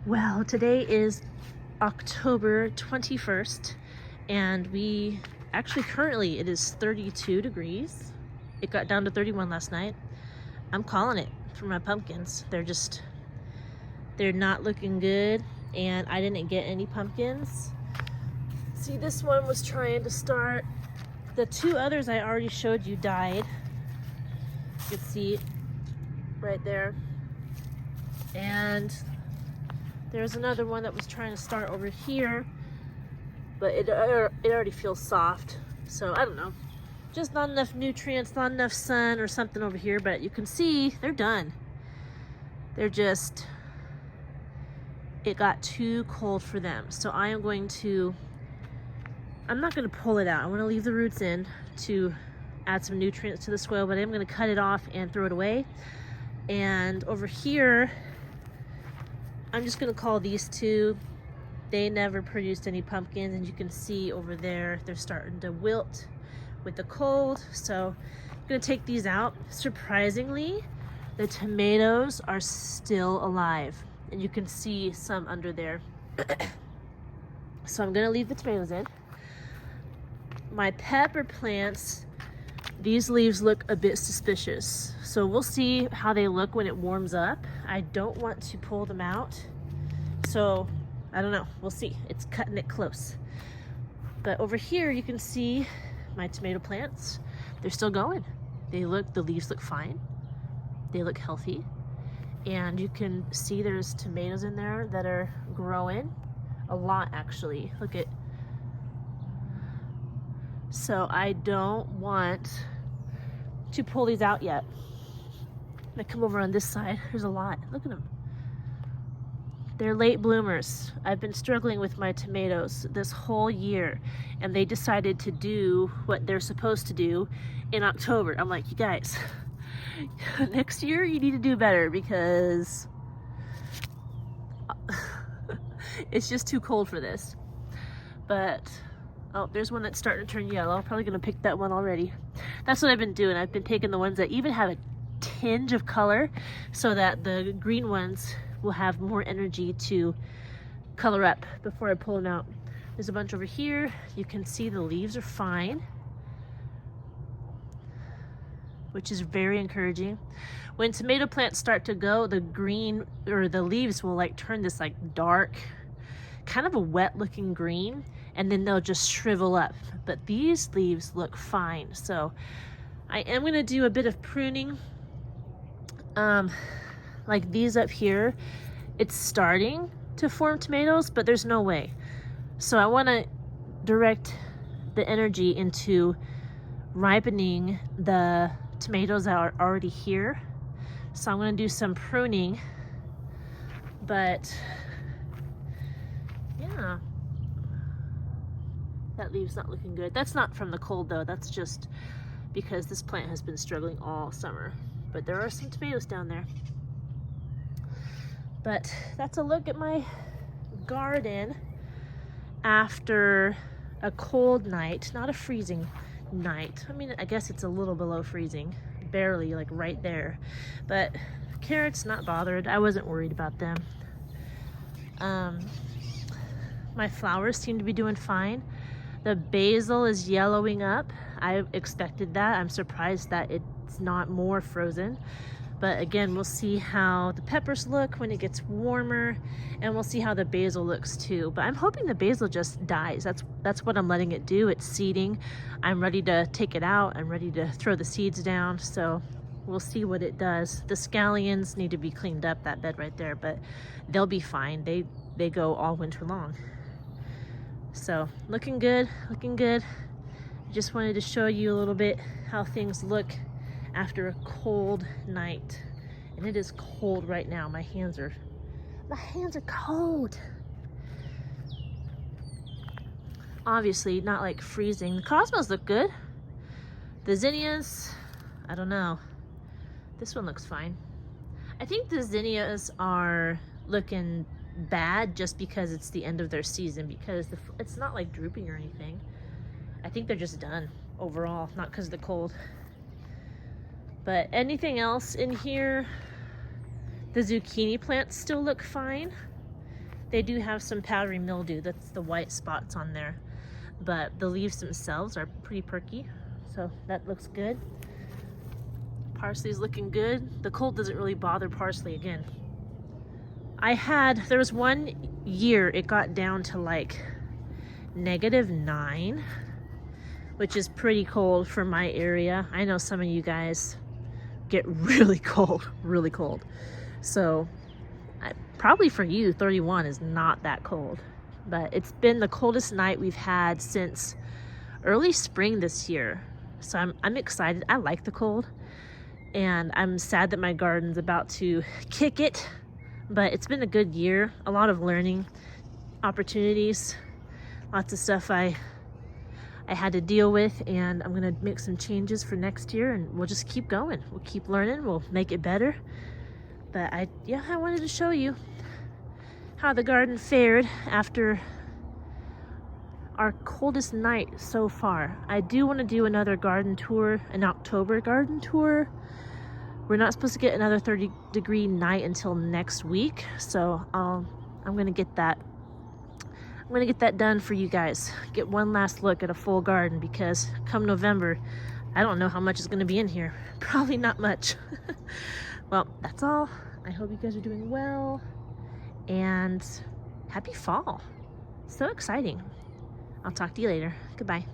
Well, today is October 21st, and we actually currently it is 32 degrees. It got down to 31 last night. I'm calling it for my pumpkins. They're not looking good, and I didn't get any pumpkins. See, this one was trying to start. The two others I already showed you died. You can see it right there. And there's another one that was trying to start over here, but it already feels soft. So I don't know, just not enough nutrients, not enough sun or something over here. But you can see they're done. They're just, it got too cold for them. So I'm not going to pull it out. I want to leave the roots in to add some nutrients to the soil, but I'm going to cut it off and throw it away. And over here, I'm just gonna call these two. They never produced any pumpkins, and you can see over there, they're starting to wilt with the cold. So I'm gonna take these out. Surprisingly, the tomatoes are still alive, and you can see some under there. So I'm gonna leave the tomatoes in. My pepper plants, these leaves look a bit suspicious. So we'll see how they look when it warms up. I don't want to pull them out. So I don't know, we'll see. It's cutting it close. But over here you can see my tomato plants. They're still going. The leaves look fine. They look healthy. And you can see there's tomatoes in there that are growing. A lot actually, look at. So I don't want to pull these out yet. I'm gonna come over on this side. There's a lot. Look at them. They're late bloomers. I've been struggling with my tomatoes this whole year, and they decided to do what they're supposed to do in October. I'm like, you guys, next year you need to do better because it's just too cold for this. But oh, there's one that's starting to turn yellow. I'm probably gonna pick that one already. That's what I've been doing. I've been taking the ones that even have a tinge of color so that the green ones will have more energy to color up before I pull them out. There's a bunch over here. You can see the leaves are fine, which is very encouraging. When tomato plants start to go, the green or the leaves will like turn this like dark, kind of a wet looking green, and then they'll just shrivel up. But these leaves look fine. So I am gonna do a bit of pruning. Like these up here, it's starting to form tomatoes, but there's no way. So I wanna direct the energy into ripening the tomatoes that are already here. So I'm gonna do some pruning, but yeah, that leave's not looking good. That's not from the cold though, that's just because this plant has been struggling all summer. But there are some tomatoes down there. But that's a look at my garden after a cold night, not a freezing night. I mean, I guess it's a little below freezing, barely, like right there. But carrots, not bothered. I wasn't worried about them. My flowers seem to be doing fine. The basil is yellowing up. I expected that. I'm surprised that it's not more frozen. But again, we'll see how the peppers look when it gets warmer, and we'll see how the basil looks too. But I'm hoping the basil just dies. That's what I'm letting it do. It's seeding. I'm ready to take it out. I'm ready to throw the seeds down. So we'll see what it does. The scallions need to be cleaned up, that bed right there, but they'll be fine. They go all winter long. So looking good, looking good. I just wanted to show you a little bit how things look after a cold night. And it is cold right now. My hands are cold. Obviously not like freezing. The cosmos look good. The zinnias, I don't know. This one looks fine. I think the zinnias are looking bad just because it's the end of their season, because it's not like drooping or anything. I think they're just done overall, not because of the cold. But anything else in here, the zucchini plants still look fine. They do have some powdery mildew, that's the white spots on there, but the leaves themselves are pretty perky, so that looks good. Parsley's looking good. The cold doesn't really bother parsley again. There was one year it got down to like -9, which is pretty cold for my area. I know some of you guys get really cold, really cold. So probably for you, 31 is not that cold, but it's been the coldest night we've had since early spring this year. So I'm excited. I like the cold, and I'm sad that my garden's about to kick it, but it's been a good year. A lot of learning opportunities, lots of stuff I had to deal with, and I'm gonna make some changes for next year, and we'll just keep going. We'll keep learning, we'll make it better. But I wanted to show you how the garden fared after our coldest night so far. I do want to do another garden tour, an October garden tour. We're not supposed to get another 30-degree night until next week, so I'm gonna get that done for you guys. Get one last look at a full garden, because come November, I don't know how much is gonna be in here. Probably not much. Well, that's all. I hope you guys are doing well, and happy fall. So exciting. I'll talk to you later. Goodbye.